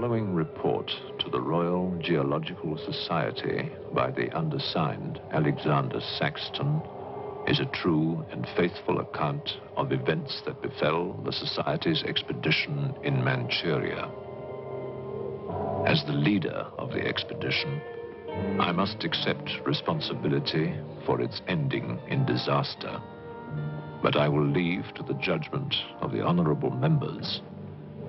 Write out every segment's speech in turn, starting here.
following report to the Royal Geological Society by the undersigned Alexander Saxton is a true and faithful account of events that befell the Society's expedition in Manchuria. As the leader of the expedition, I must accept responsibility for its ending in disaster, but I will leave to the judgment of the honorable members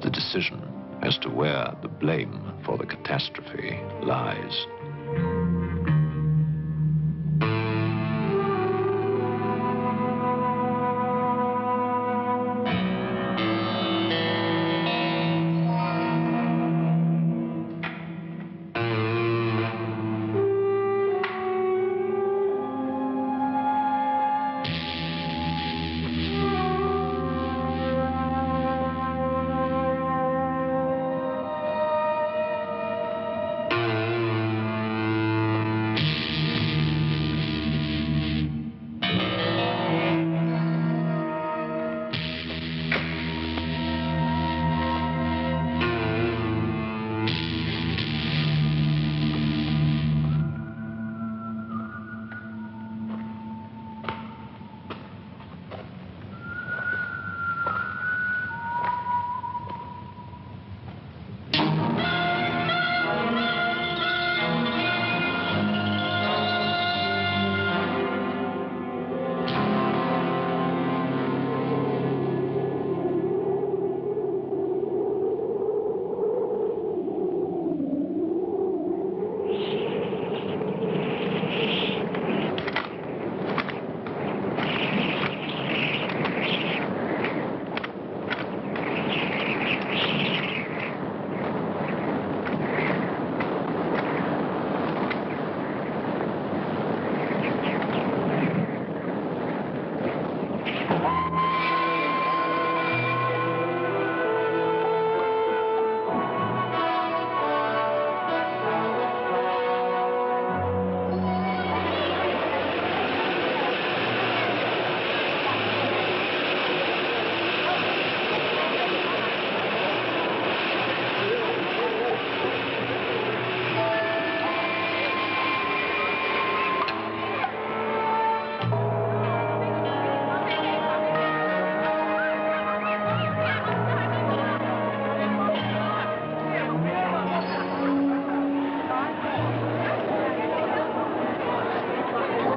the decision as to where the blame for the catastrophe lies.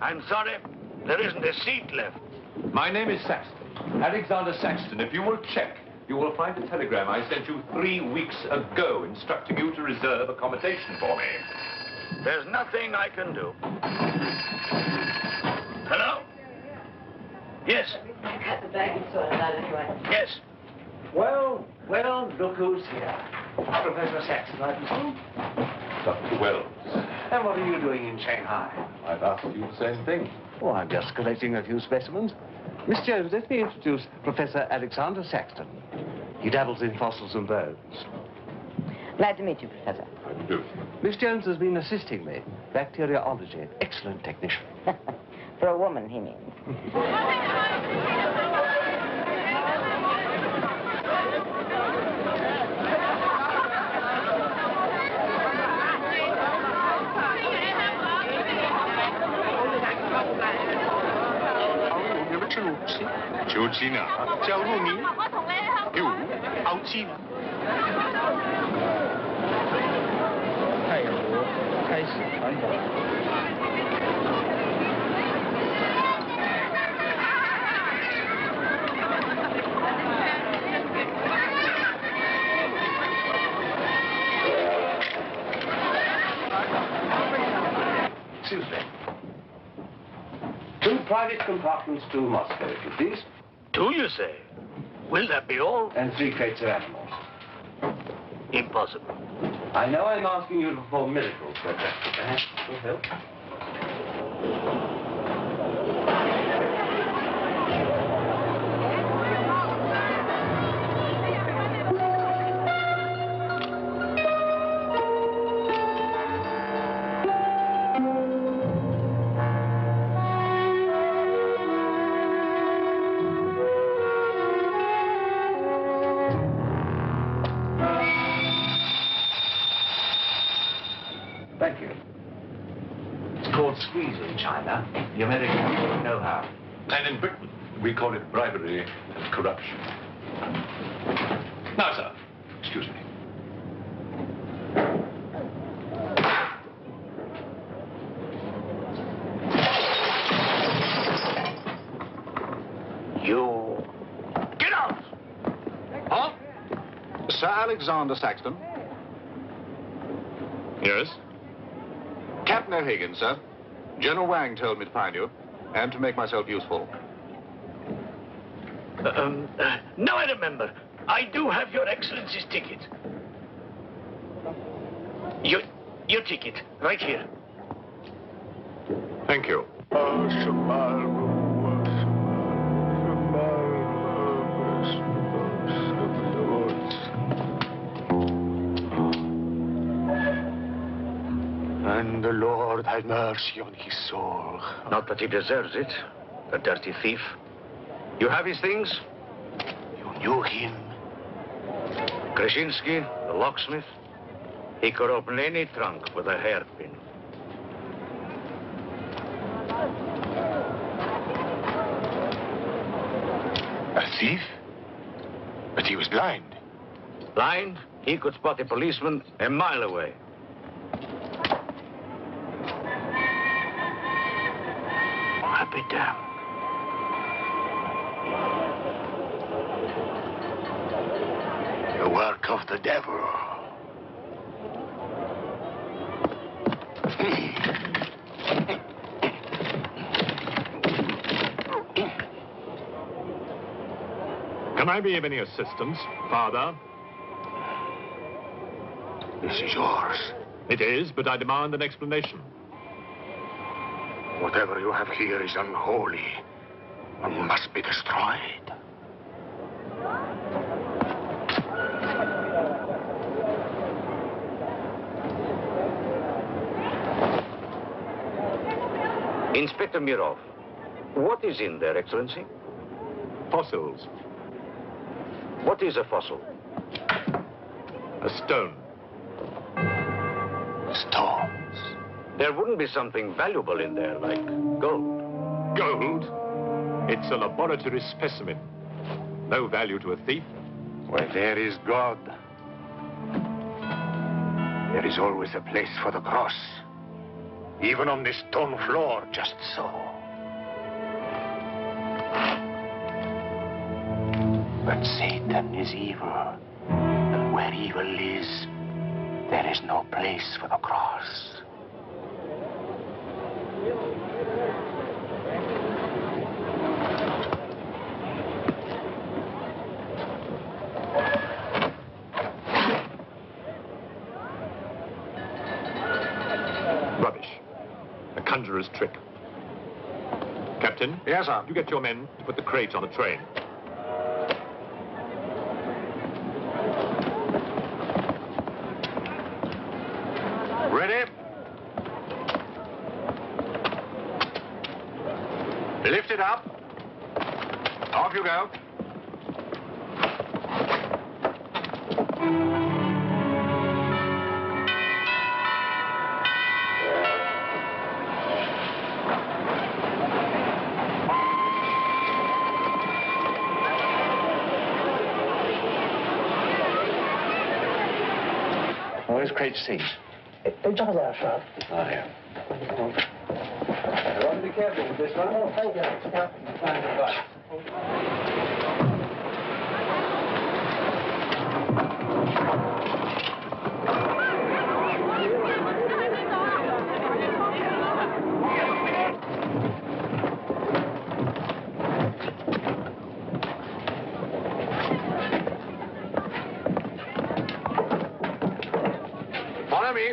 I'm sorry, there isn't a seat left. My name is Saxton, Alexander Saxton. If you will check, you will find a telegram I sent you 3 weeks ago instructing you to reserve accommodation for me. There's nothing I can do. Hello? Yes. I cut the baggage sorted out anyway. Yes. Well, look who's here. Professor Saxton, I presume? Dr. Wells. And what are you doing in Shanghai? I've asked you the same thing. Oh, I'm just collecting a few specimens. Miss Jones, let me introduce Professor Alexander Saxton. He dabbles in fossils and bones. Glad to meet you, Professor. How do you do? Miss Jones has been assisting me. Bacteriology. Excellent technician. For a woman, he means. Excuse me. 2 private compartments to Moscow, if you please. 2, you say? Will that be all? And 3 crates of animals. Impossible. I know I'm asking you to perform miracles, but perhaps it will help. Thank you. It's called squeeze in China. The Americans don't know how. And in Britain, we call it bribery and corruption. Now, sir, excuse me. You... Get out! Huh? Sir Alexander Saxton? Yes? Captain O'Higgins, sir. General Wang told me to find you, and to make myself useful. Now I remember. I do have your Excellency's ticket. Your ticket, right here. Thank you. And the Lord have mercy on his soul. Not that he deserves it, the dirty thief. You have his things? You knew him? Krasinski, the locksmith, he could open any trunk with a hairpin. A thief? But he was blind. Blind, he could spot a policeman a mile away. I'll be damned. The work of the devil. Can I be of any assistance, Father? This is yours. It is, but I demand an explanation. Whatever you have here is unholy and must be destroyed. Inspector Mirov, what is in there, Excellency? Fossils. What is a fossil? A stone. Stones. There wouldn't be something valuable in there, like gold. Gold? It's a laboratory specimen. No value to a thief. Where there is God, there is always a place for the cross. Even on this stone floor, just so. But Satan is evil. And where evil is, there is no place for the cross. Rubbish. A conjurer's trick. Captain? Yes, sir. You get your men to put the crate on a train. Ready? Lift it up. Off you go. Where's crate C? Just there, sir. Oh, here. Run, be careful with this one. Oh, thank you. Kind advice. Follow me.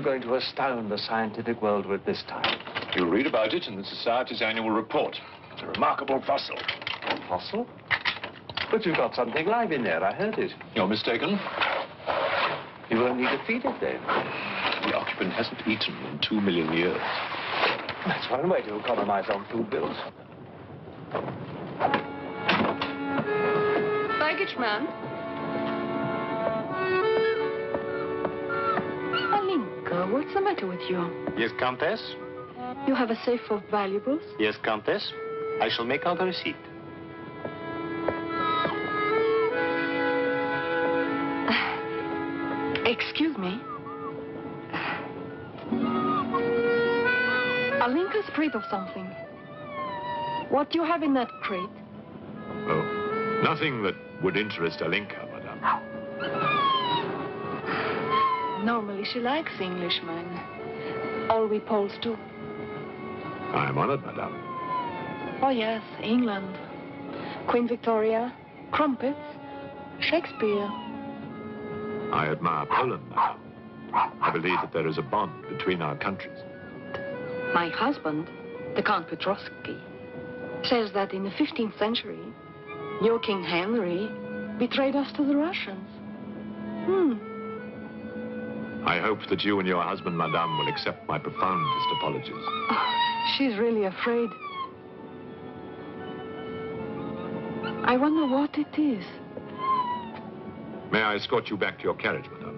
going to astound the scientific world with this time? You'll read about it in the Society's annual report. It's a remarkable fossil. Fossil? But you've got something live in there, I heard it. You're mistaken. You won't need to feed it then. The occupant hasn't eaten in 2 million years. That's one way to economize on food bills. Baggage man. Alinka, what's the matter with you? Yes, Countess? You have a safe of valuables? Yes, Countess. I shall make out a receipt. Excuse me. Alinka's afraid of something. What do you have in that crate? Oh, nothing that would interest Alinka, madame. Normally she likes Englishmen. All we Poles do. I am honored, madame. Oh, yes, England. Queen Victoria, crumpets, Shakespeare. I admire Poland, madame. I believe that there is a bond between our countries. My husband, the Count Petrovsky, says that in the 15th century, your King Henry betrayed us to the Russians. I hope that you and your husband, madame, will accept my profoundest apologies. Oh, she's really afraid. I wonder what it is. May I escort you back to your carriage, madame?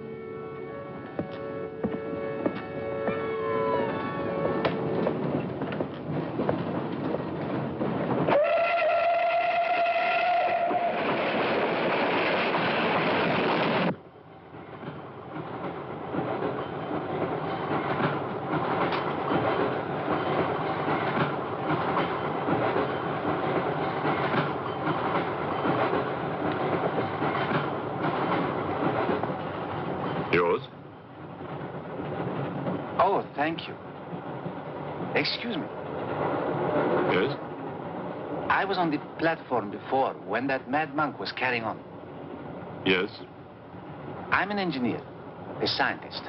Yours? Oh, thank you. Excuse me. Yes? I was on the platform before when that mad monk was carrying on. Yes? I'm an engineer, a scientist.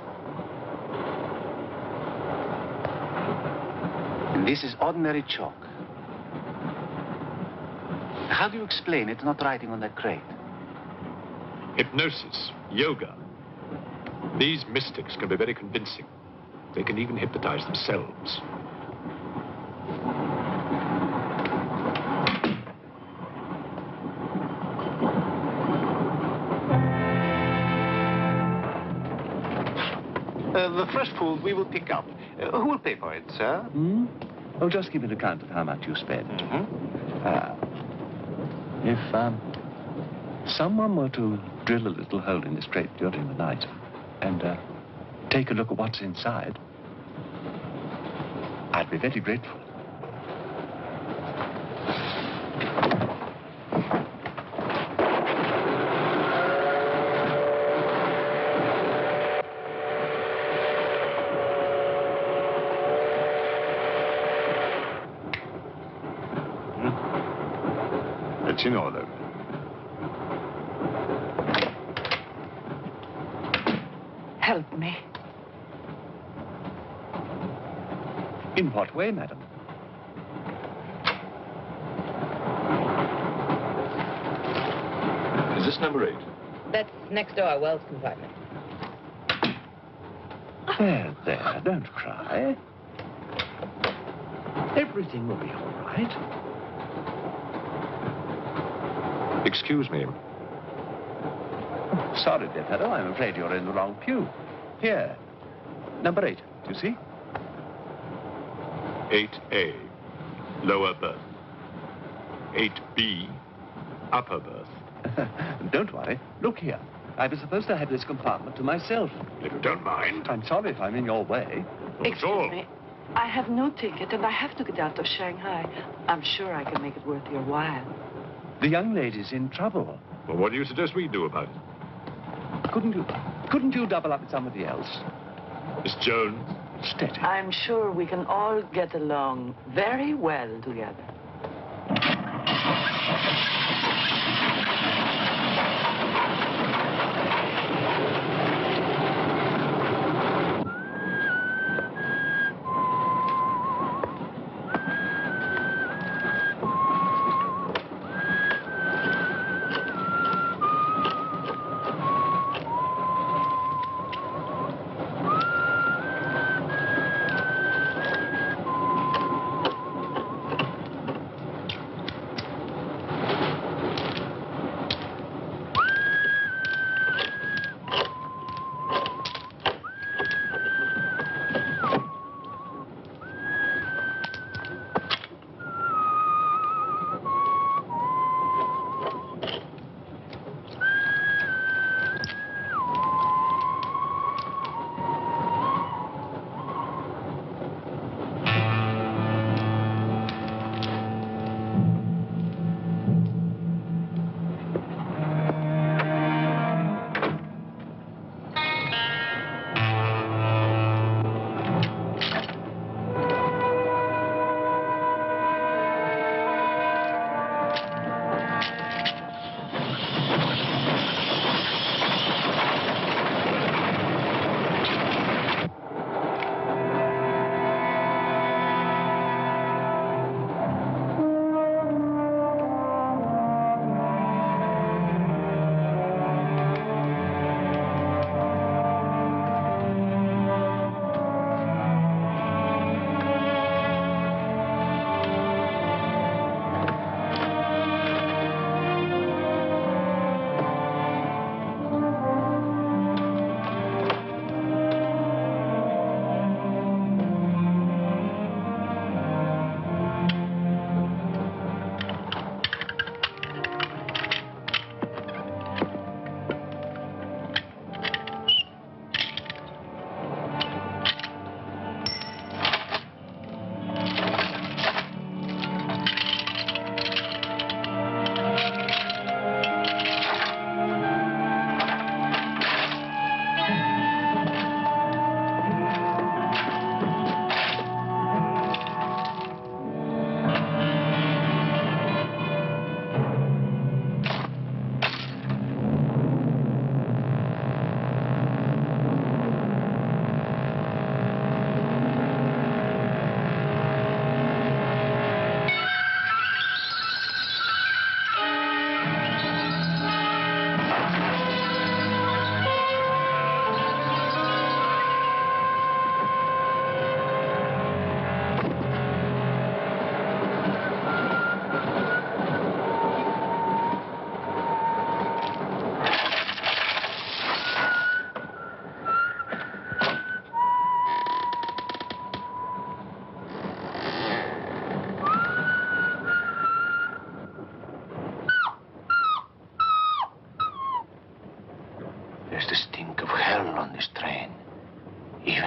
And this is ordinary chalk. How do you explain it not writing on that crate? Hypnosis, yoga. These mystics can be very convincing. They can even hypnotize themselves. The fresh food we will pick up. Who will pay for it, sir? Oh, just keep an account of how much you spend. If someone were to drill a little hole in this crate during the night and take a look at what's inside, I'd be very grateful. It's in order. Help me. In what way, madam? Is this number 8? That's next to our Wells compartment. There, don't cry. Everything will be all right. Excuse me. Sorry, dear fellow, I'm afraid you're in the wrong pew. Here, number 8, do you see? 8A, lower berth. 8B, upper berth. Don't worry. Look here. I was supposed to have this compartment to myself. If you don't mind. I'm sorry if I'm in your way. Excuse me. I have no ticket and I have to get out of Shanghai. I'm sure I can make it worth your while. The young lady's in trouble. Well, what do you suggest we do about it? Couldn't you double up with somebody else? Miss Jones? Steady. I'm sure we can all get along very well together.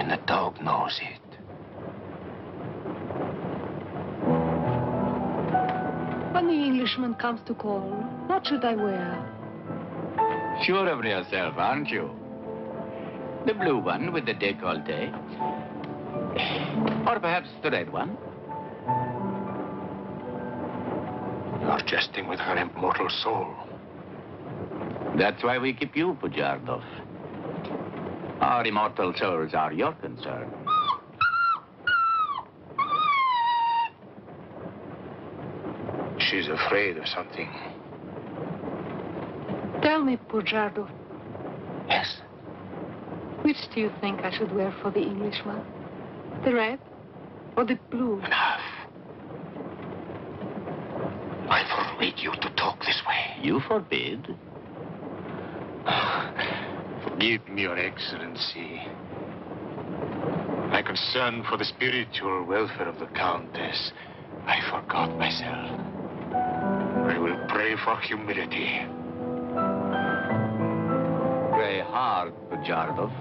Even the dog knows it. When the Englishman comes to call, what should I wear? Sure of yourself, aren't you? The blue one with the décolleté. Or perhaps the red one. You're jesting with her immortal soul. That's why we keep you, Pujardov. Our immortal souls are your concern. She's afraid of something. Tell me, Pujardov, Yes? which do you think I should wear for the Englishman? The red or the blue? Enough. I forbid you to talk this way. You forbid? Forgive me, Your Excellency. My concern for the spiritual welfare of the Countess, I forgot myself. I will pray for humility. Pray hard, Pujardov,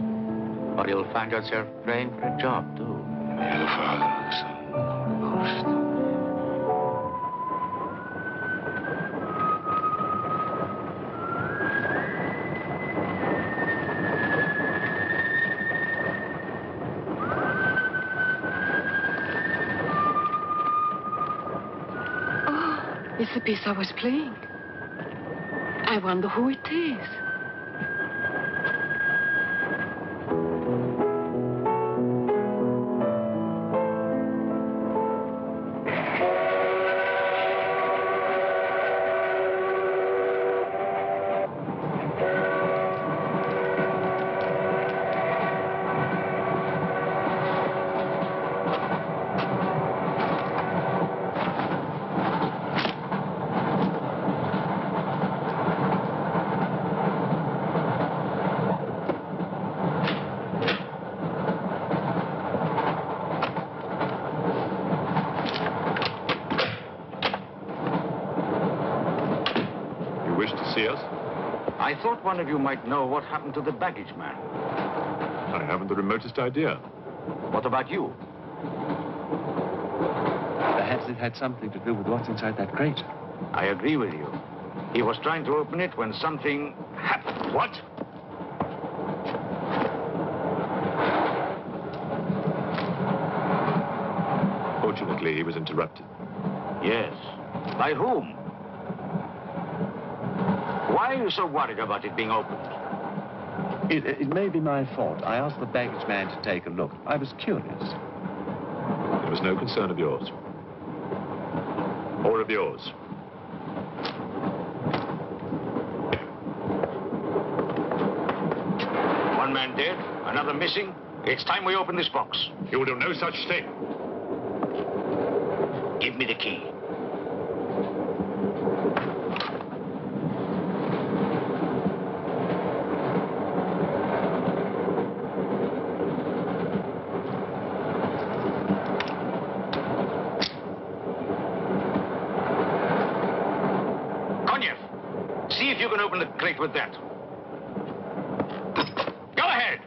or you'll find yourself praying for a job, too. May the Father, Son, Holy Ghost. It's the piece I was playing. I wonder who it is. I thought one of you might know what happened to the baggage man. I haven't the remotest idea. What about you? Perhaps it had something to do with what's inside that crate. I agree with you. He was trying to open it when something happened. What? Fortunately, he was interrupted. Yes. By whom? Why are you so worried about it being opened? It may be my fault. I asked the baggage man to take a look. I was curious. It was no concern of yours. Or of yours. One man dead, another missing. It's time we open this box. You will do no such thing. Give me the key. You can open the crate with that. Go ahead.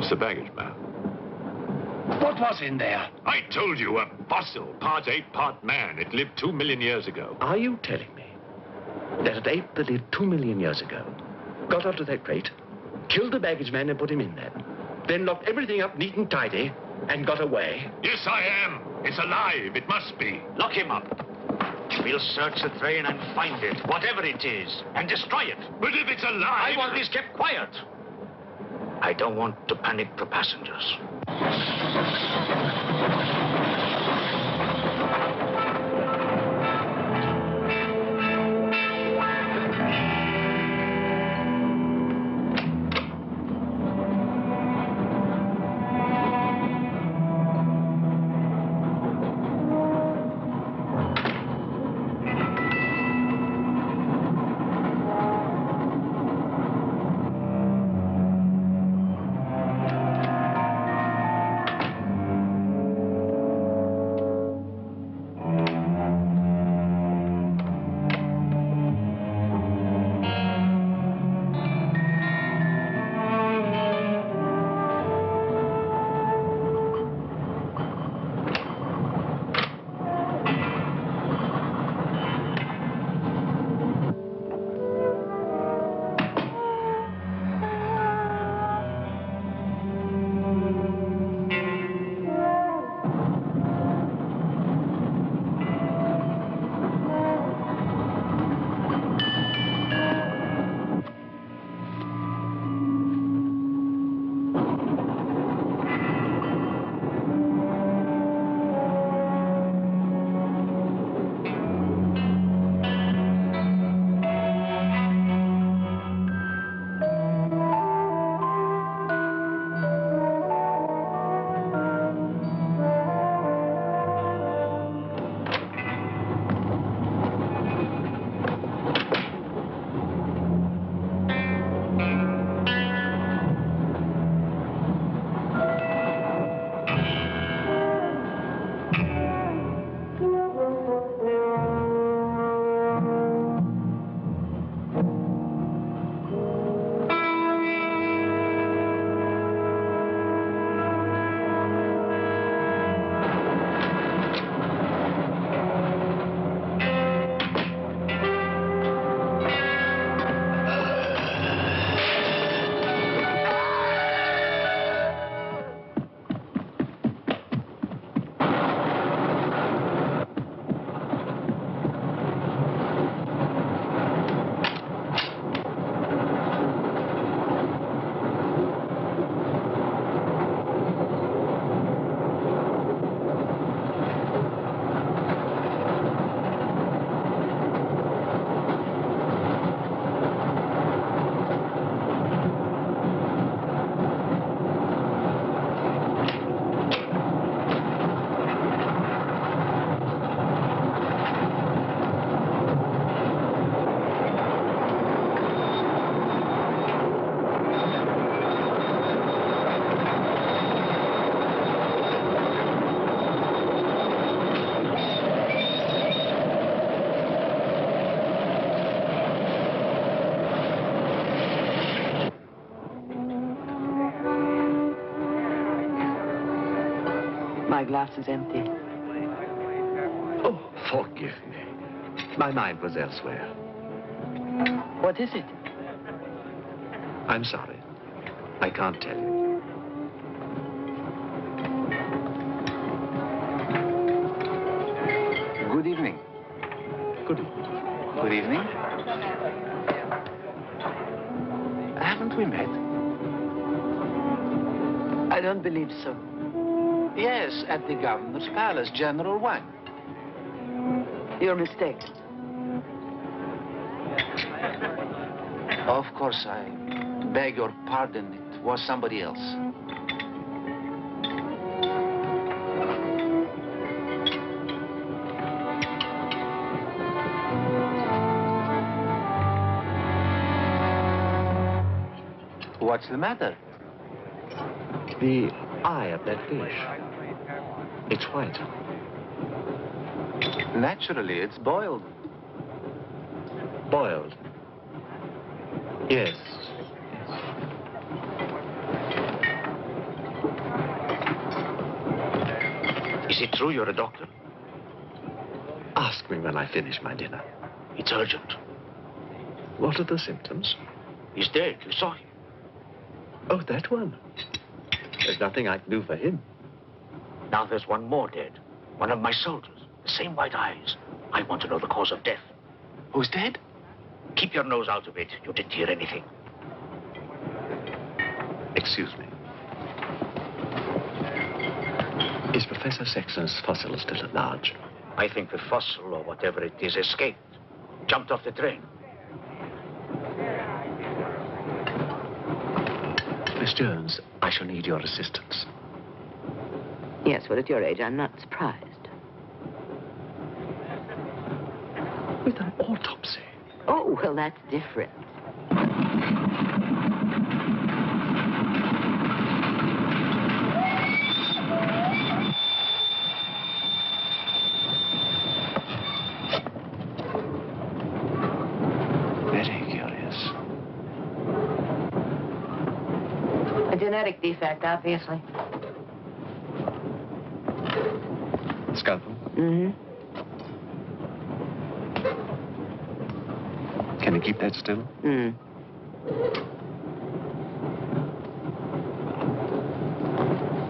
The baggage man. What was in there? I told you, a fossil, part ape, part man. It lived 2 million years ago. Are you telling me that an ape that lived 2 million years ago got onto that crate, killed the baggage man and put him in there, then locked everything up neat and tidy and got away? Yes, I am. It's alive. It must be. Lock him up. We'll search the train and find it, whatever it is, and destroy it. But if it's alive... I want this kept quiet. I don't want to panic the passengers. My glass is empty. Oh, forgive me. My mind was elsewhere. What is it? I'm sorry. I can't tell you. Good evening. Good evening. Good evening. Haven't we met? I don't believe so. Yes, at the governor's palace, General 1. You're mistaken. Of course, I beg your pardon. It was somebody else. What's the matter? The eye of that fish. It's white. Naturally, it's boiled. Boiled. Yes. Is it true you're a doctor? Ask me when I finish my dinner. It's urgent. What are the symptoms? He's dead. You saw him. Oh, that one. There's nothing I can do for him. Now there's one more dead. One of my soldiers. The same white eyes. I want to know the cause of death. Who's dead? Keep your nose out of it. You didn't hear anything. It's Excuse me. Is Professor Sexton's fossil still at large? I think the fossil, or whatever it is, escaped. Jumped off the train. Miss Jones, I shall need your assistance. Yes, well, at your age, I'm not surprised. With an autopsy? Oh, well, that's different. Very curious. A genetic defect, obviously. Scalpel? Mm-hmm. Can you keep that still? Mm.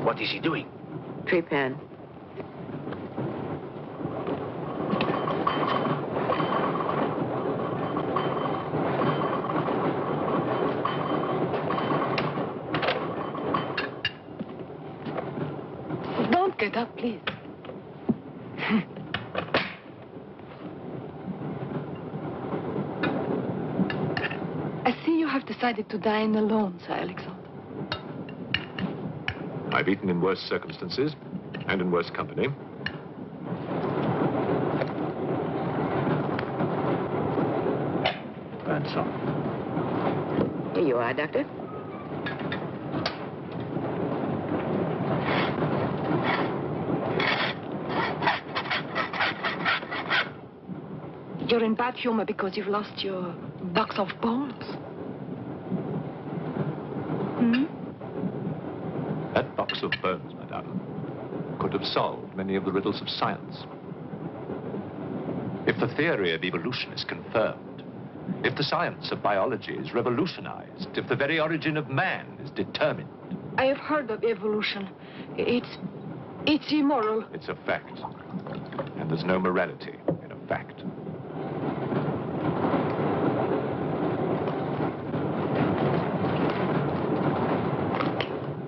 What is he doing? Tree pen. Don't get up, please. I see you have decided to dine alone, Sir Alexander. I've eaten in worse circumstances and in worse company. Burns off. Here you are, Doctor. You're in bad humor because you've lost your box of bones. Hmm? That box of bones, madame, could have solved many of the riddles of science. If the theory of evolution is confirmed, if the science of biology is revolutionized, if the very origin of man is determined. I have heard of evolution. It's immoral. It's a fact. And there's no morality in a fact.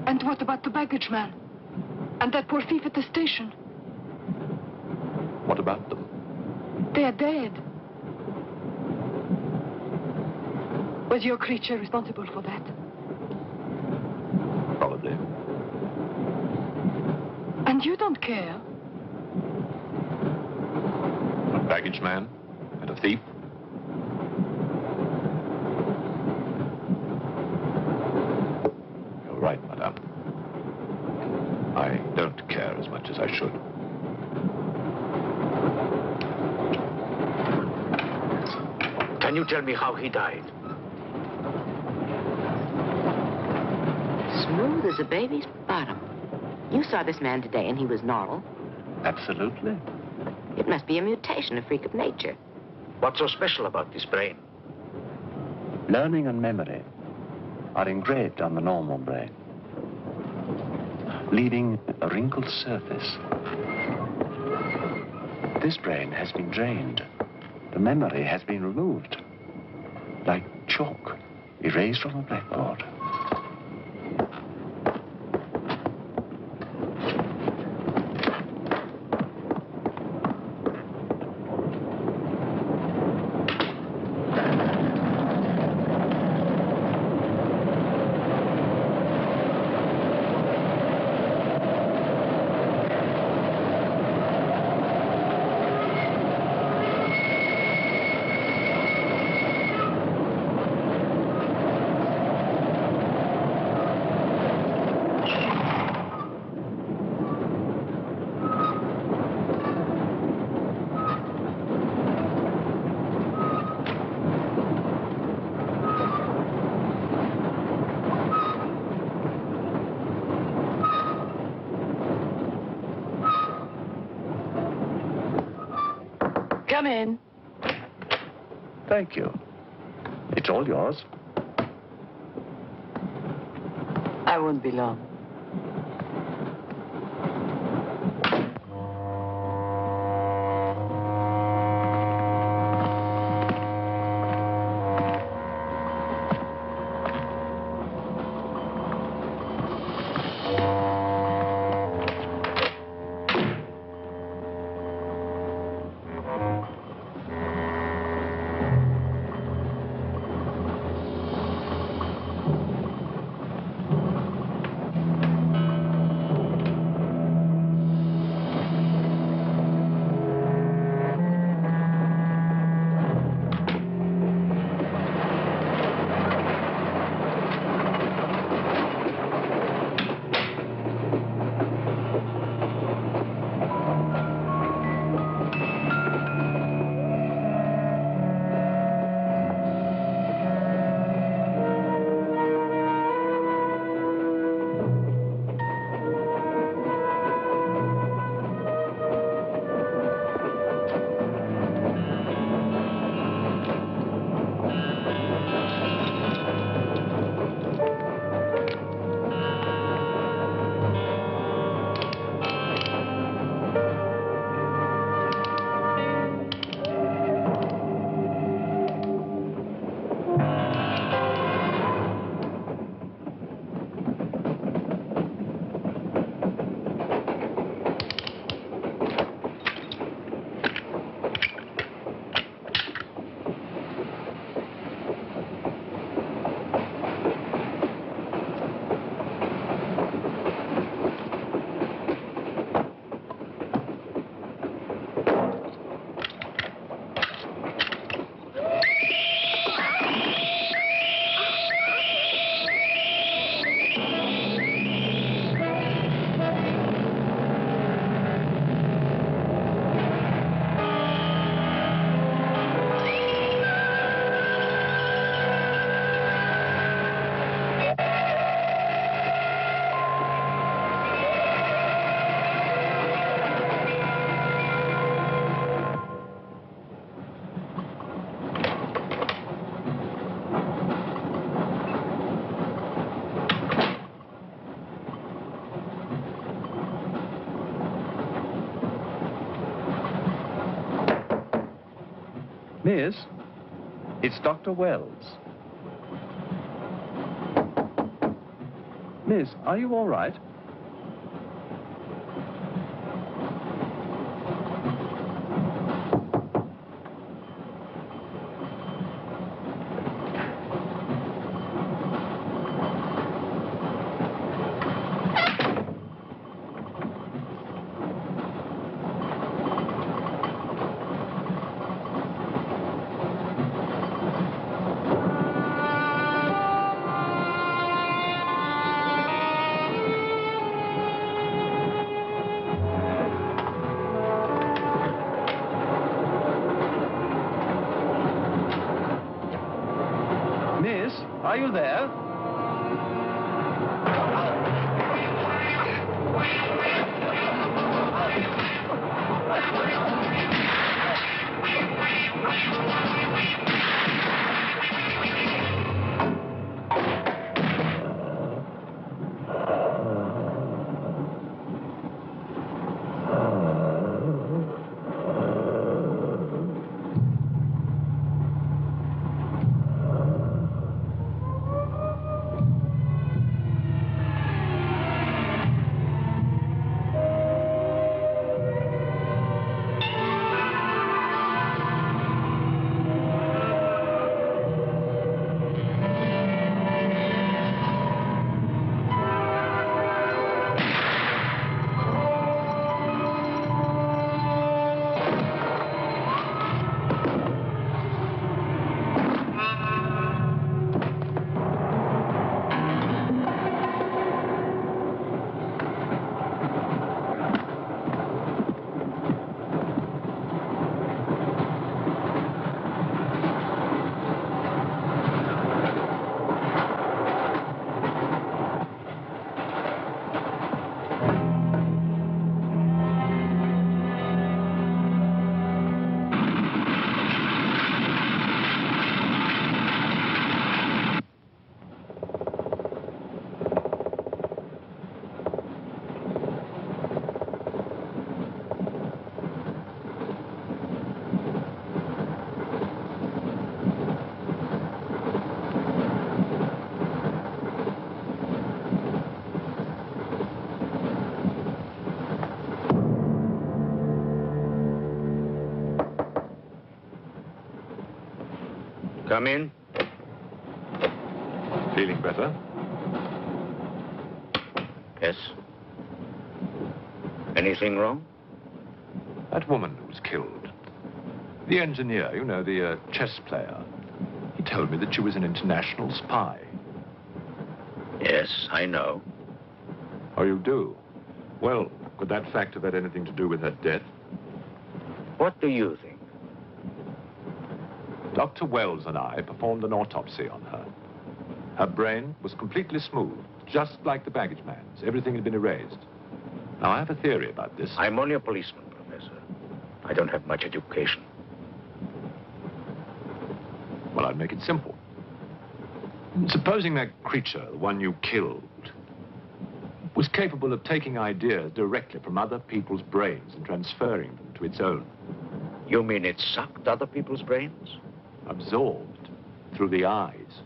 And what about the baggage man? And that poor thief at the station? What about them? They're dead. Was your creature responsible for that? Probably. And you don't care? A baggage man and a thief? You're right, madame. I don't care as much as I should. Can you tell me how he died? Smooth as a baby's bottom. You saw this man today and he was normal. Absolutely. It must be a mutation, a freak of nature. What's so special about this brain? Learning and memory are engraved on the normal brain, leaving a wrinkled surface. This brain has been drained. The memory has been removed, like chalk erased from a blackboard. Come in. Thank you. It's all yours. I won't be long. Miss, it's Dr. Wells. Miss, are you all right? Are you there? Come in. Feeling better? Yes. Anything wrong? That woman who was killed. The engineer, you know, the chess player. He told me that she was an international spy. Yes, I know. Oh, you do? Well, could that fact have had anything to do with her death? What do you think? Dr. Wells and I performed an autopsy on her. Her brain was completely smooth, just like the baggage man's. Everything had been erased. Now, I have a theory about this. I'm only a policeman, Professor. I don't have much education. Well, I'd make it simple. Supposing that creature, the one you killed, was capable of taking ideas directly from other people's brains and transferring them to its own. You mean it sucked other people's brains? Absorbed through the eyes.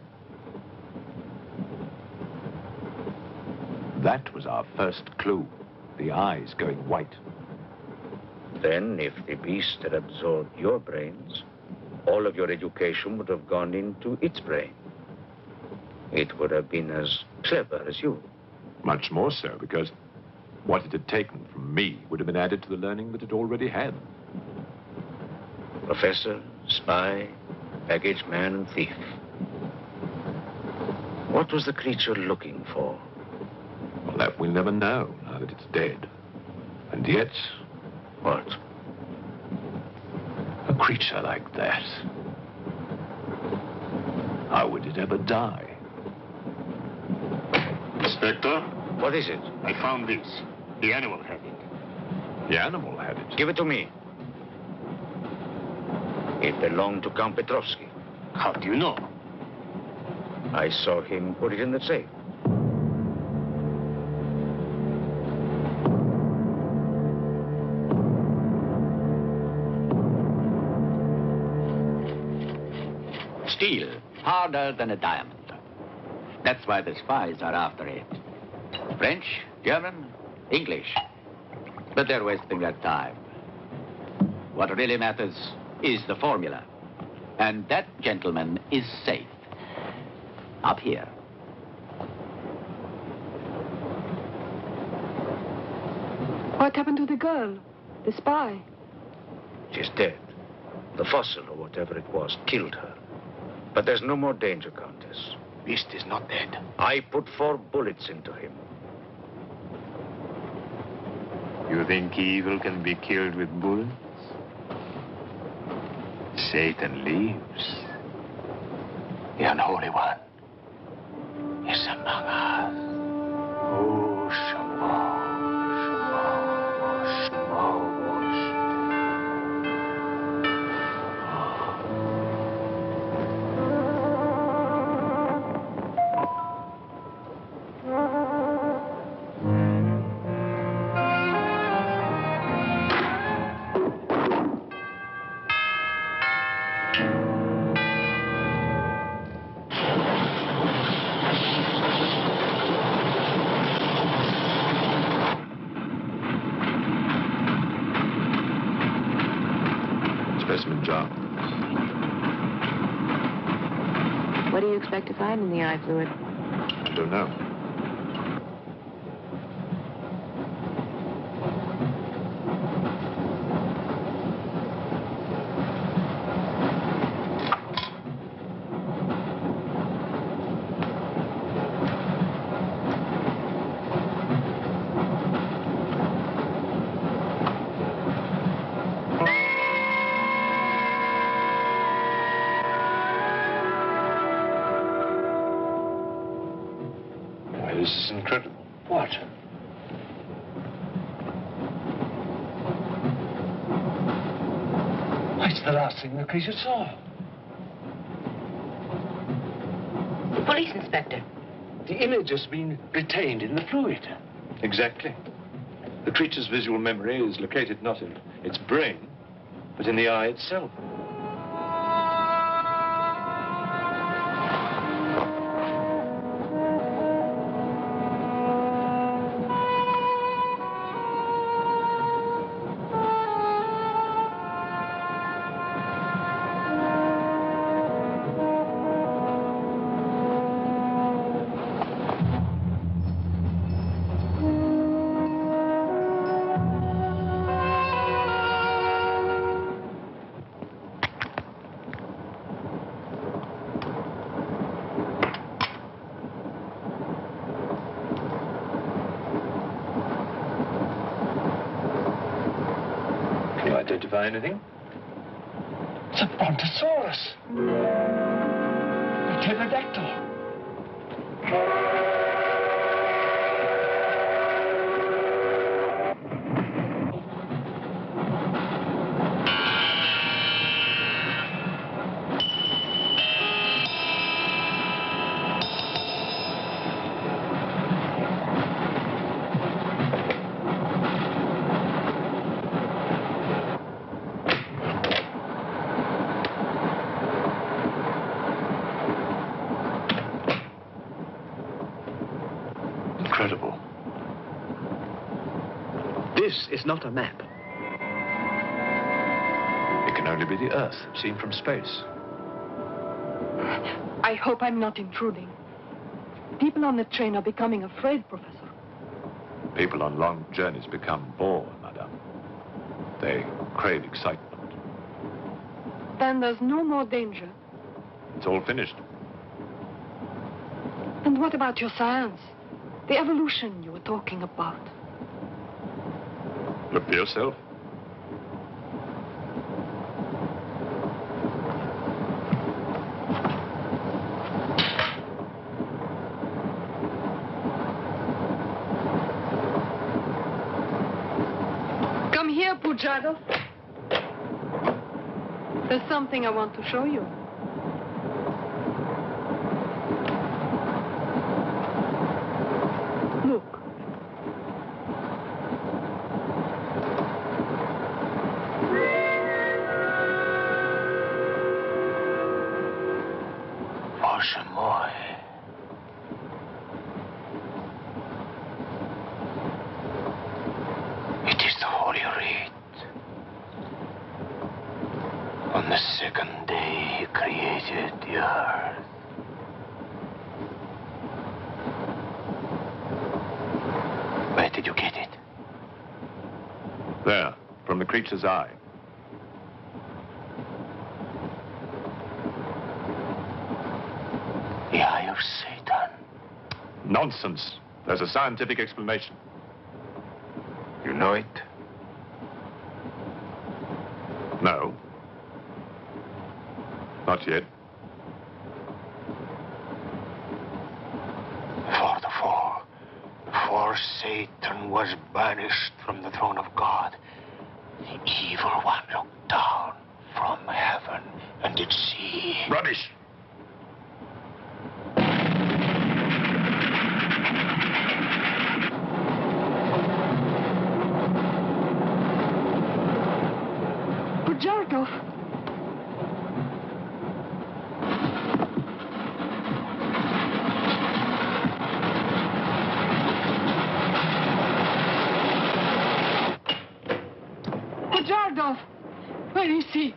That was our first clue. The eyes going white. Then, if the beast had absorbed your brains, all of your education would have gone into its brain. It would have been as clever as you. Much more so, because what it had taken from me would have been added to the learning that it already had. Professor, spy, baggage man, and thief. What was the creature looking for? Well, that we'll never know, now that it's dead. And yet... What? A creature like that. How would it ever die? Inspector? What is it? I found this. The animal had it. The animal had it. Give it to me. It belonged to Count Petrovsky. How do you know? I saw him put it in the safe. Steel, harder than a diamond. That's why the spies are after it. French, German, English. But they're wasting their time. What really matters is the formula. And that, gentleman, is safe. Up here. What happened to the girl? The spy? She's dead. The fossil, or whatever it was, killed her. But there's no more danger, Countess. Beast is not dead. I put 4 bullets into him. You think evil can be killed with bullets? Satan lives. The unholy one is among us. Oh, Shamo, Shamo, Shamo. Specimen jar. What do you expect to find in the eye fluid? I don't know. This is incredible. What? Why, it's the last thing the creature saw. The police inspector. The image has been retained in the fluid. Exactly. The creature's visual memory is located not in its brain, but in the eye itself. Identify anything? It's a brontosaurus. A pterodactyl. Incredible. This is not a map. It can only be the Earth, seen from space. I hope I'm not intruding. People on the train are becoming afraid, Professor. People on long journeys become bored, madame. They crave excitement. Then there's no more danger. It's all finished. And what about your science? The evolution you were talking about. Look for yourself. Come here, Pujado. There's something I want to show you. Look. Bоже мой. It is the Holy Writ. On the second day, he created the earth. Where did you get it? There, from the creature's eye. The eye of Satan. Nonsense. There's a scientific explanation. You know it? No. Not yet. For the fall, before Satan was banished from the throne of God, the evil one looked down from heaven and did see. Rubbish! Bujarkov! Bujarkov! Where is he?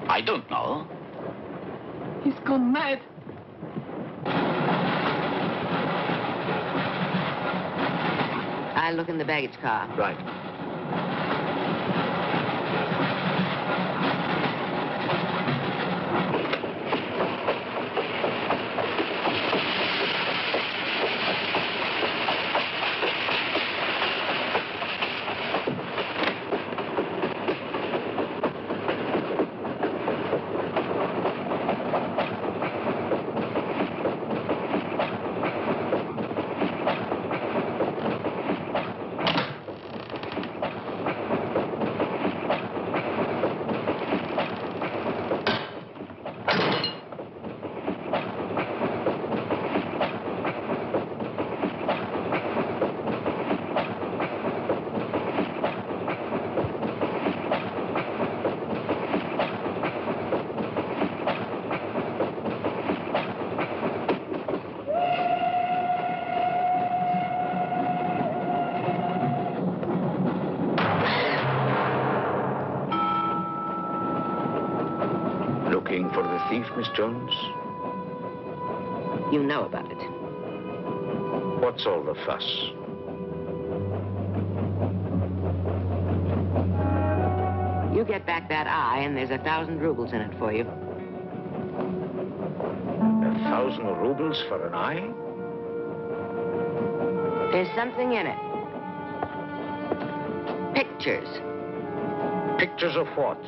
I don't know. He's gone mad. I'll look in the baggage car. Right. Looking for the thief, Miss Jones? You know about it. What's all the fuss? You get back that eye, and there's 1,000 rubles in it for you. 1,000 rubles for an eye? There's something in it. Pictures. Pictures of what?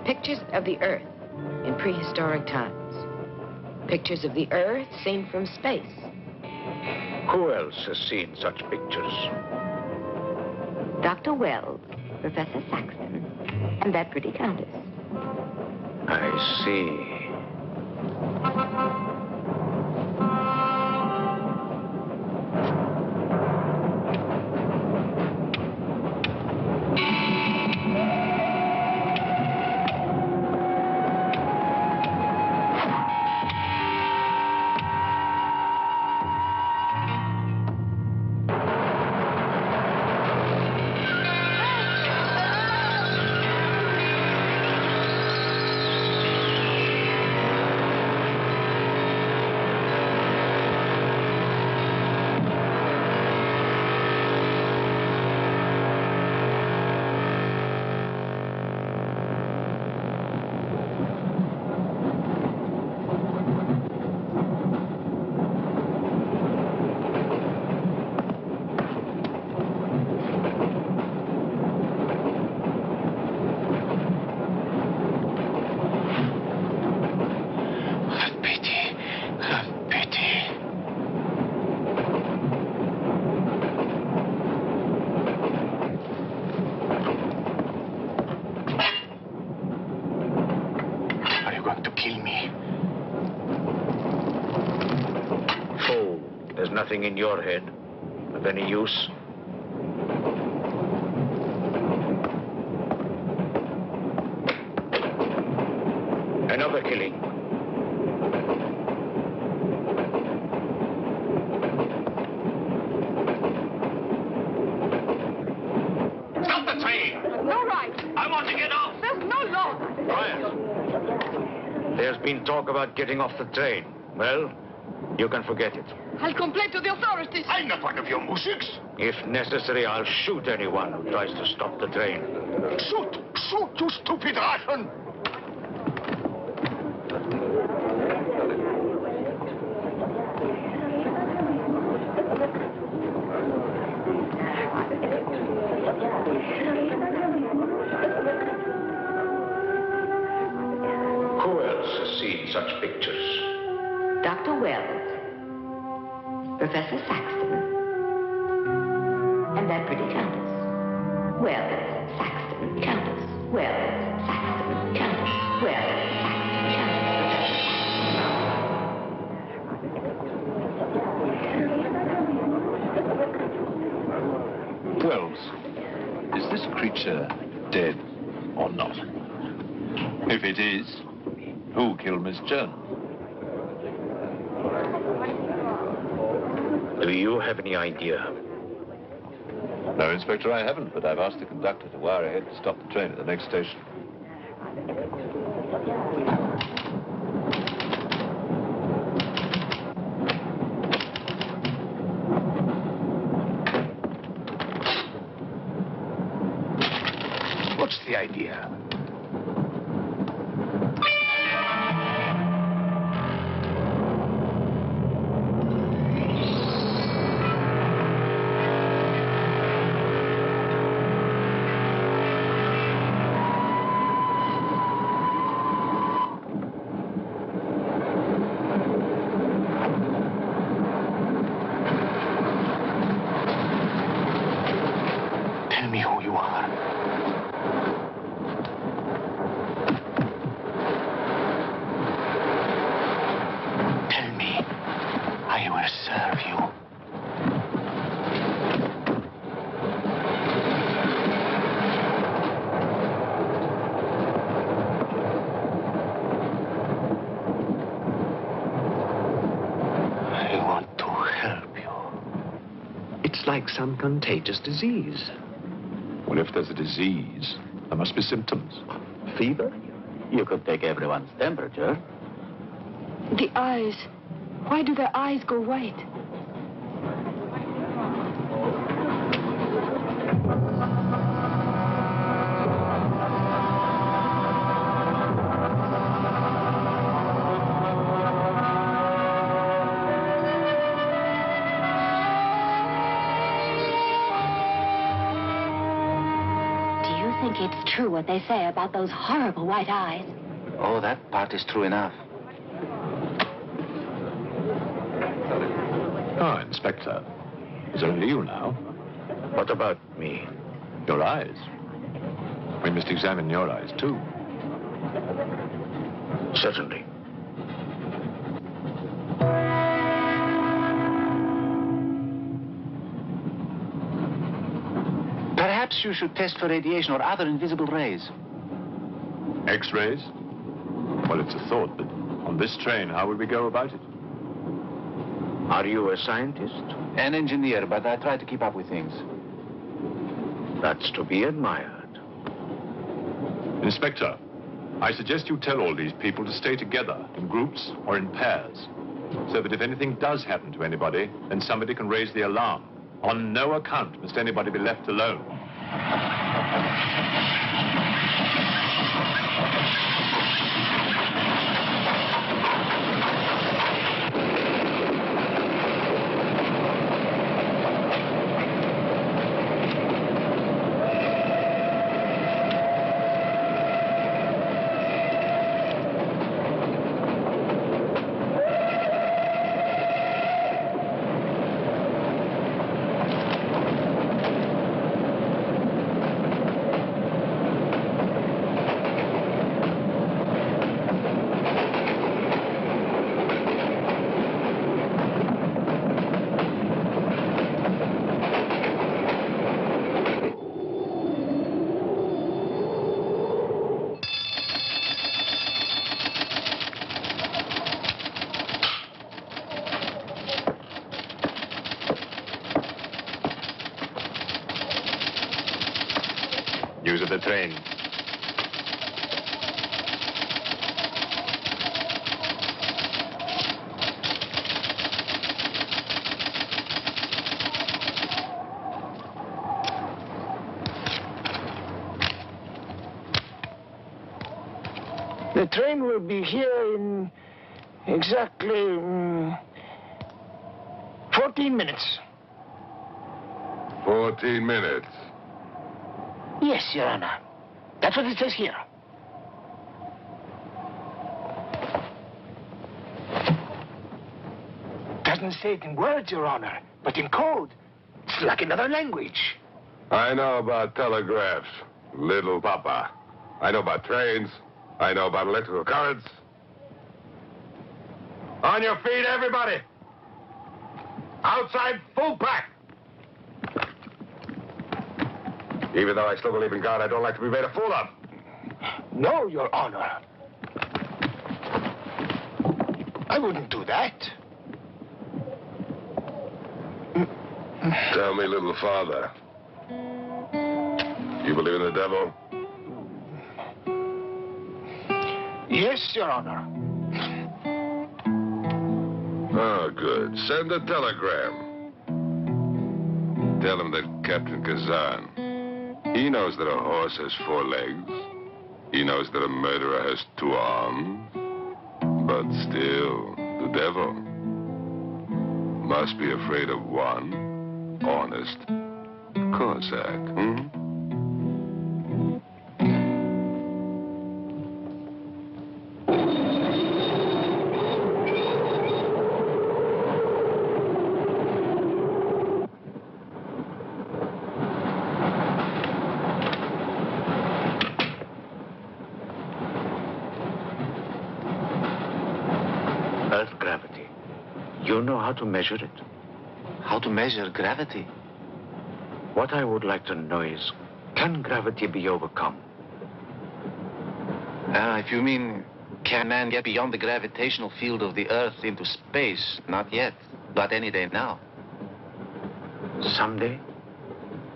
Pictures of the Earth in prehistoric times. Pictures of the Earth seen from space. Who else has seen such pictures? Dr. Wells, Professor Saxon, and that pretty countess. I see. Nothing in your head of any use? Another killing. There's been talk about getting off the train. Well, you can forget it. I'll complain to the authorities. I'm not one of your musics. If necessary, I'll shoot anyone who tries to stop the train. Shoot! Shoot, you stupid Russian! Who else has seen such pictures? Dr. Wells, Professor Saxton, and that pretty countess. Wells, Saxton, countess. Wells, Saxton, countess. Wells, Saxton, countess. Wells, is this creature dead or not? If it is, who killed Miss Jones? Do you have any idea? No, Inspector, I haven't, but I've asked the conductor to wire ahead to stop the train at the next station. What's the idea? Tell me who you are. Tell me. I will serve you. I want to help you. It's like some contagious disease. Well, if there's a disease, there must be symptoms. Fever? You could take everyone's temperature. The eyes. Why do their eyes go white? It's true what they say about those horrible white eyes. Oh, that part is true enough. Ah, Inspector. It's only you now. What about me? Your eyes. We must examine your eyes, too. Certainly. Perhaps you should test for radiation or other invisible rays. X-rays? Well, it's a thought, but on this train, how would we go about it? Are you a scientist? An engineer, but I try to keep up with things. That's to be admired. Inspector, I suggest you tell all these people to stay together, in groups or in pairs, so that if anything does happen to anybody, then somebody can raise the alarm. On no account must anybody be left alone. News of the train. The train will be here in exactly 14 minutes. 14 minutes? Yes, Your Honor. That's what it says here. Doesn't say it in words, Your Honor, but in code. It's like another language. I know about telegraphs, little papa. I know about trains. I know about electrical currents. On your feet, everybody. Outside, full pack. Even though I still believe in God, I don't like to be made a fool of. No, Your Honor. I wouldn't do that. Tell me, little father. You believe in the devil? Yes, Your Honor. Oh, good. Send a telegram. Tell him that Captain Kazan, he knows that a horse has 4 legs. He knows that a murderer has 2 arms. But still, the devil must be afraid of one honest Cossack, Earth gravity. You know how to measure it? How to measure gravity? What I would like to know is, can gravity be overcome? If you mean, can man get beyond the gravitational field of the Earth into space? Not yet, but any day now. Someday?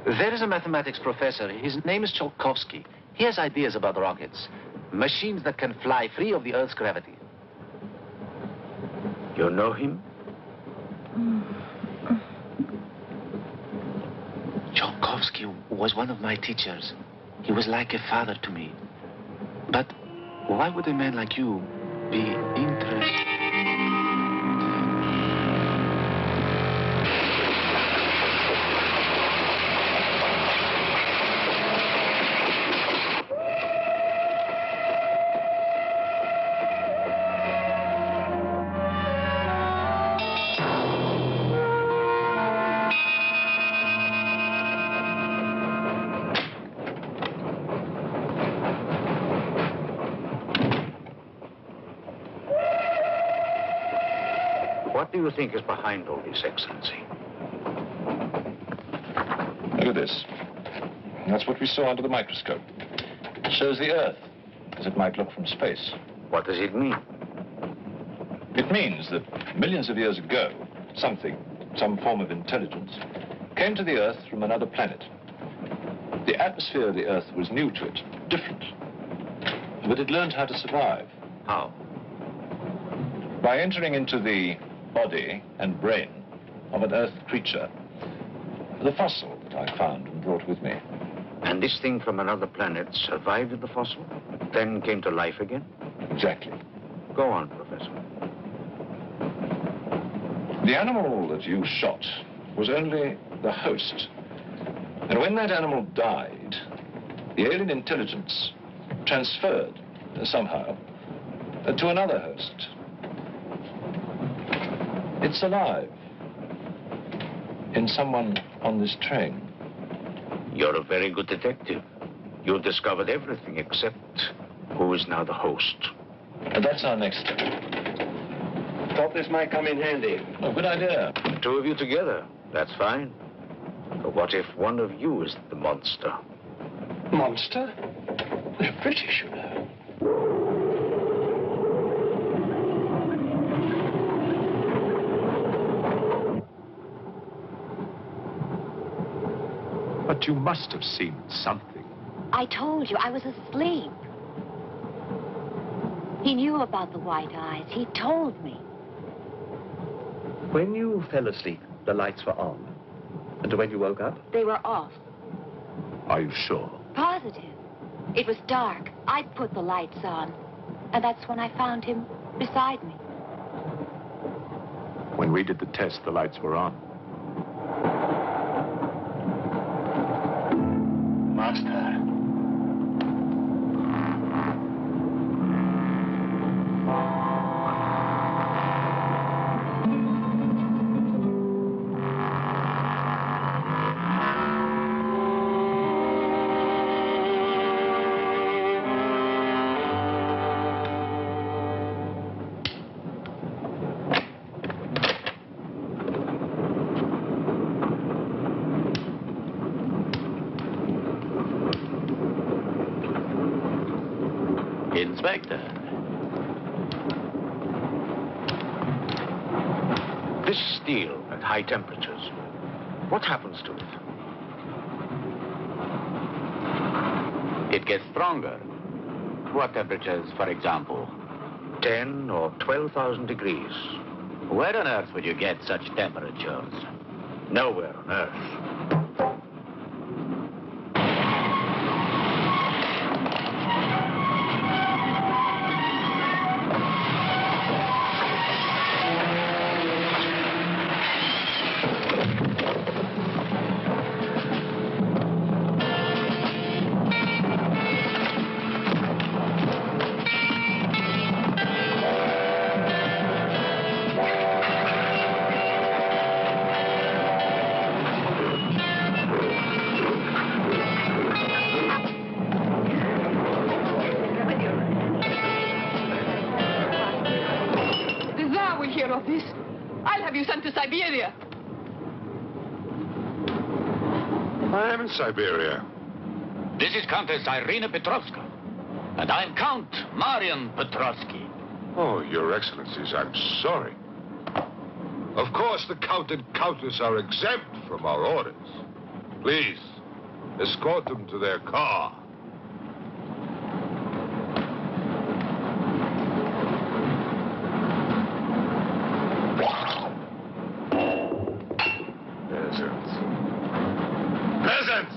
There is a mathematics professor. His name is Tsiolkovsky. He has ideas about rockets. Machines that can fly free of the Earth's gravity. You know him? Tsiolkovsky was one of my teachers. He was like a father to me. But why would a man like you be interested? What do you think is behind all this, Excellency? Look at this. That's what we saw under the microscope. It shows the Earth as it might look from space. What does it mean? It means that millions of years ago, something, some form of intelligence, came to the Earth from another planet. The atmosphere of the Earth was new to it, different. But it learned how to survive. How? By entering into the body and brain of an Earth creature, the fossil that I found and brought with me. And this thing from another planet survived in the fossil, then came to life again? Exactly. Go on, Professor. The animal that you shot was only the host. And when that animal died, the alien intelligence transferred somehow to another host. It's alive in someone on this train. You're a very good detective. You discovered everything except who is now the host. And that's our next step. Thought this might come in handy. Oh, good idea. 2 of you together. That's fine. But what if one of you is the monster? Monster? They're British, you know. But you must have seen something. I told you, I was asleep. He knew about the white eyes. He told me. When you fell asleep, the lights were on. And when you woke up? They were off. Are you sure? Positive. It was dark. I put the lights on. And that's when I found him beside me. When we did the test, the lights were on. Master. Inspector. This steel at high temperatures, what happens to it? It gets stronger. What temperatures, for example? 10 or 12,000 degrees. Where on earth would you get such temperatures? Nowhere on earth. Of this, I'll have you sent to Siberia. I am in Siberia. This is Countess Irina Petrovska, and I'm Count Marian Petrovsky. Oh, Your Excellencies, I'm sorry. Of course, the Count and Countess are exempt from our orders. Please, escort them to their car. Peasants!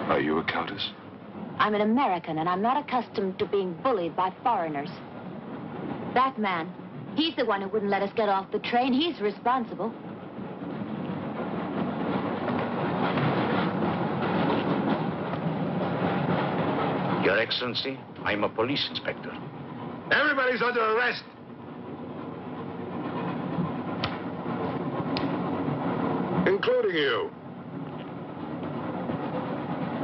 Are you a countess? I'm an American, and I'm not accustomed to being bullied by foreigners. That man, he's the one who wouldn't let us get off the train. He's responsible. Your Excellency, I'm a police inspector. Everybody's under arrest. Including you.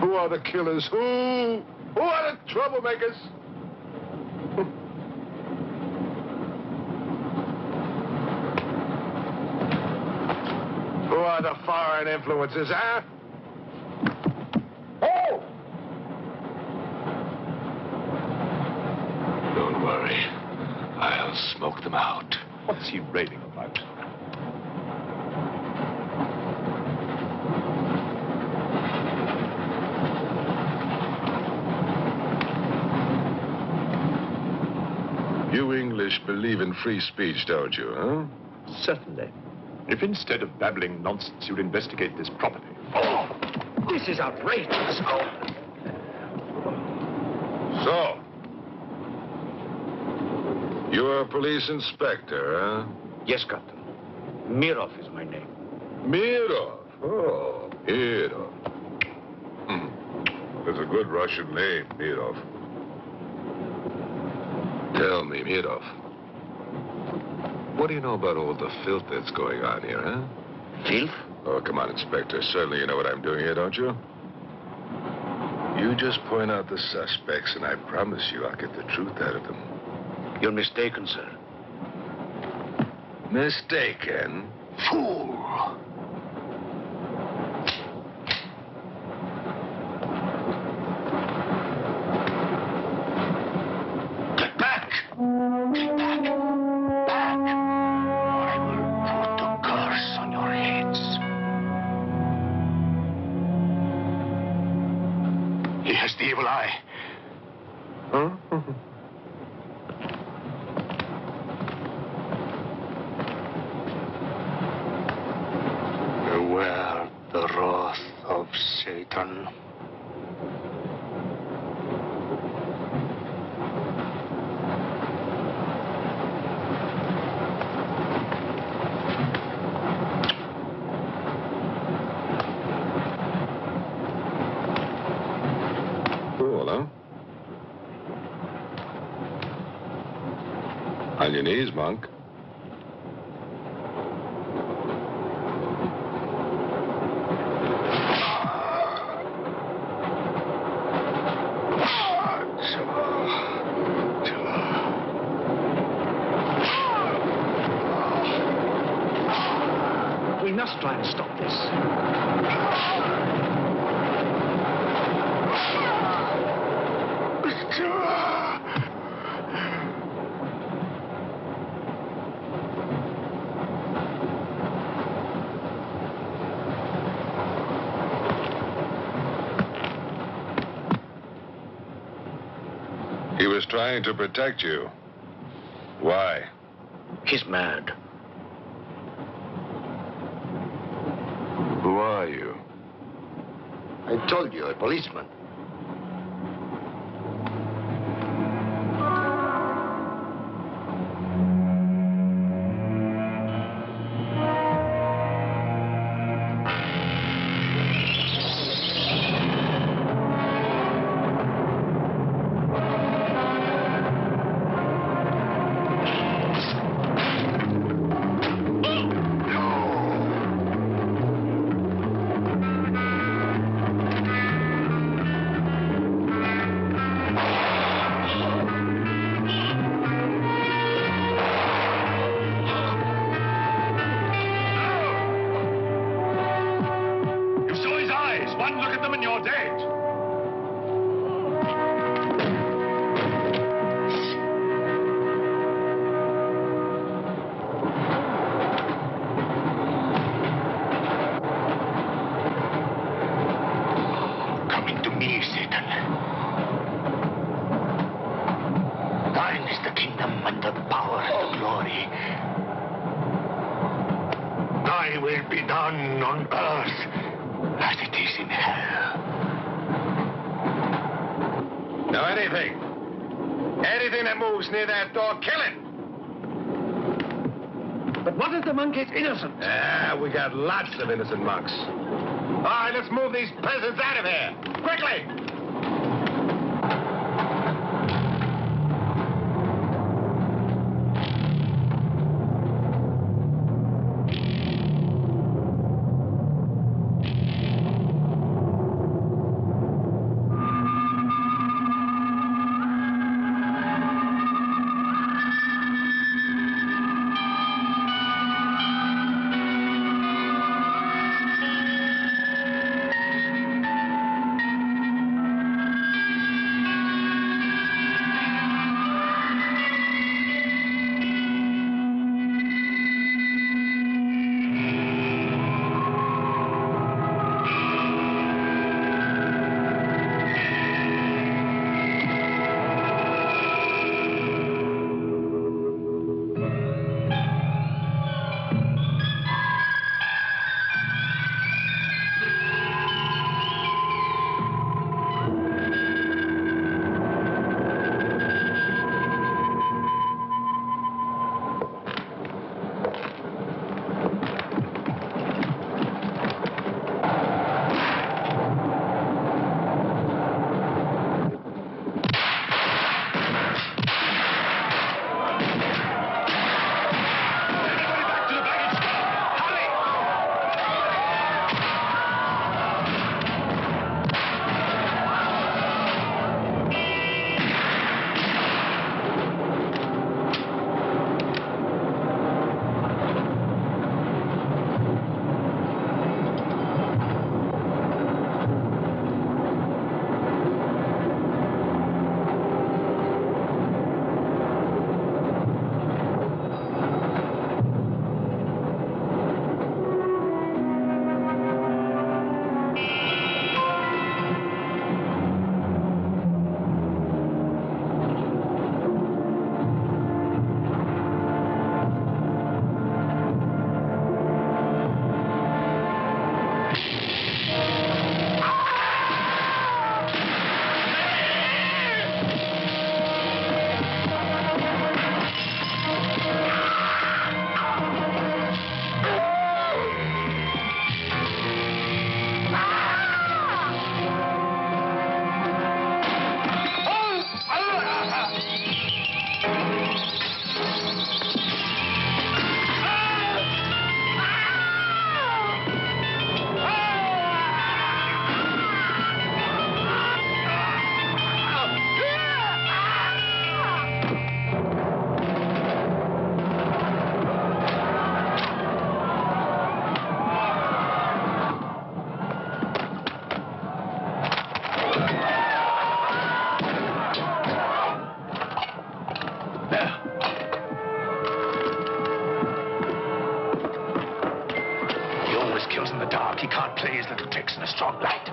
Who are the killers? Who are the troublemakers? Who are the foreign influences, huh? Oh! Don't worry. I'll smoke them out. What's he raving about? You English believe in free speech, don't you, huh? Certainly. If instead of babbling nonsense, you'd investigate this properly. Oh, this is outrageous. Oh. So, you're a police inspector, huh? Yes, Captain. Mirov is my name. Mirov? Oh, Mirov. That's a good Russian name, Mirov. Tell me, Mirov, what do you know about all the filth that's going on here, huh? Filth? Oh, come on, Inspector. Certainly you know what I'm doing here, don't you? You just point out the suspects, and I promise you I'll get the truth out of them. You're mistaken, sir. Mistaken? Fool! Get back! Get back! Back! Or I will put a curse on your heads. He has the evil eye. Huh? patron. Cool, huh? On your knees, monk. We must try and stop this. He was trying to protect you. Why? He's mad. Who are you? I told you, a policeman. Anything that moves near that door, kill it! But what if the monk is innocent? We got lots of innocent monks. All right, let's move these peasants out of here. Quickly! skills in the dark. He can't play his little tricks in a strong light.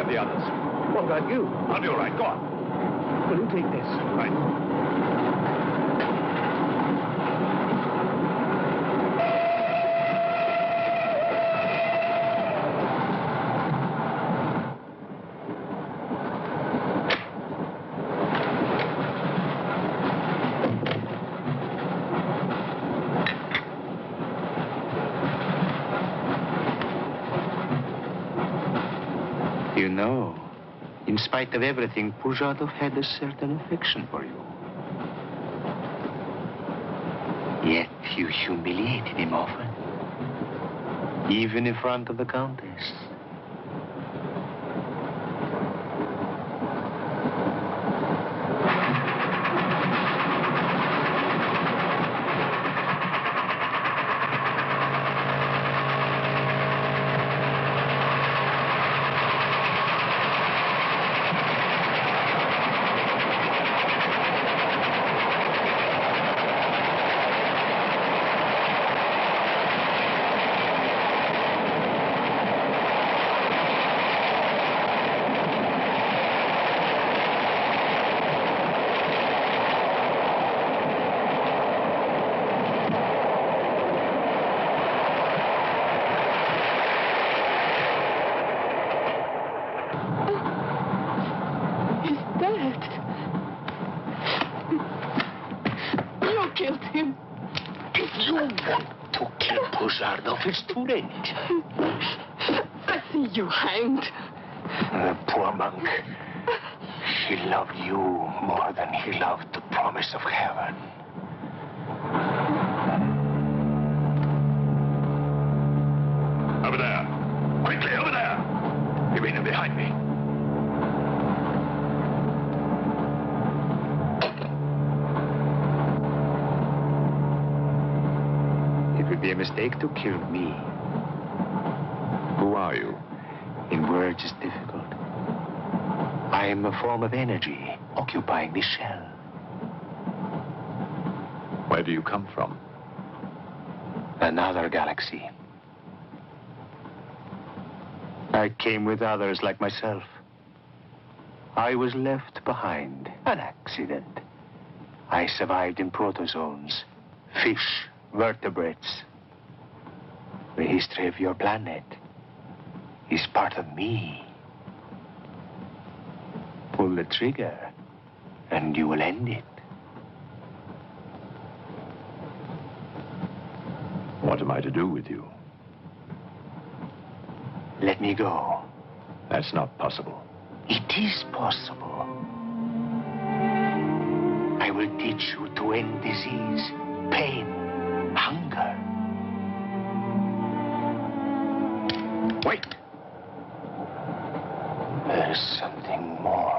The others. What about you? I'll be all right. Go on. Will you take this? Right. You know, in spite of everything, Pujatov had a certain affection for you. Yet you humiliated him often, even in front of the Countess. It's too late. I see you hanged. The poor monk. He loved you more than he loved the promise of heaven. Over there. Quickly, over there. You mean him behind me? It would be a mistake to kill me. Who are you? In words, it's difficult. I am a form of energy occupying this shell. Where do you come from? Another galaxy. I came with others like myself. I was left behind. An accident. I survived in protozoans, fish, vertebrates. The history of your planet is part of me. Pull the trigger, and you will end it. What am I to do with you? Let me go. That's not possible. It is possible. I will teach you to end disease, pain, hunger. Wait. There is something more.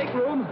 stateroom.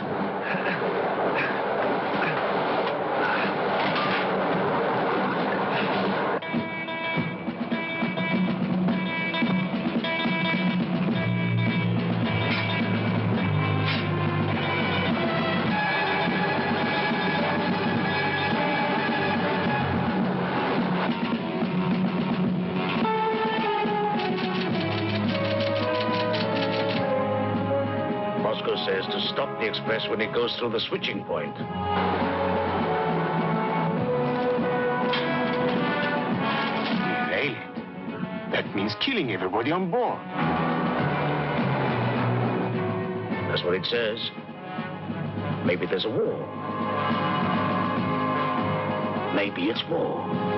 Says to stop the express when it goes through the switching point. Nail it. That means killing everybody on board. That's what it says. Maybe there's a war. Maybe it's war.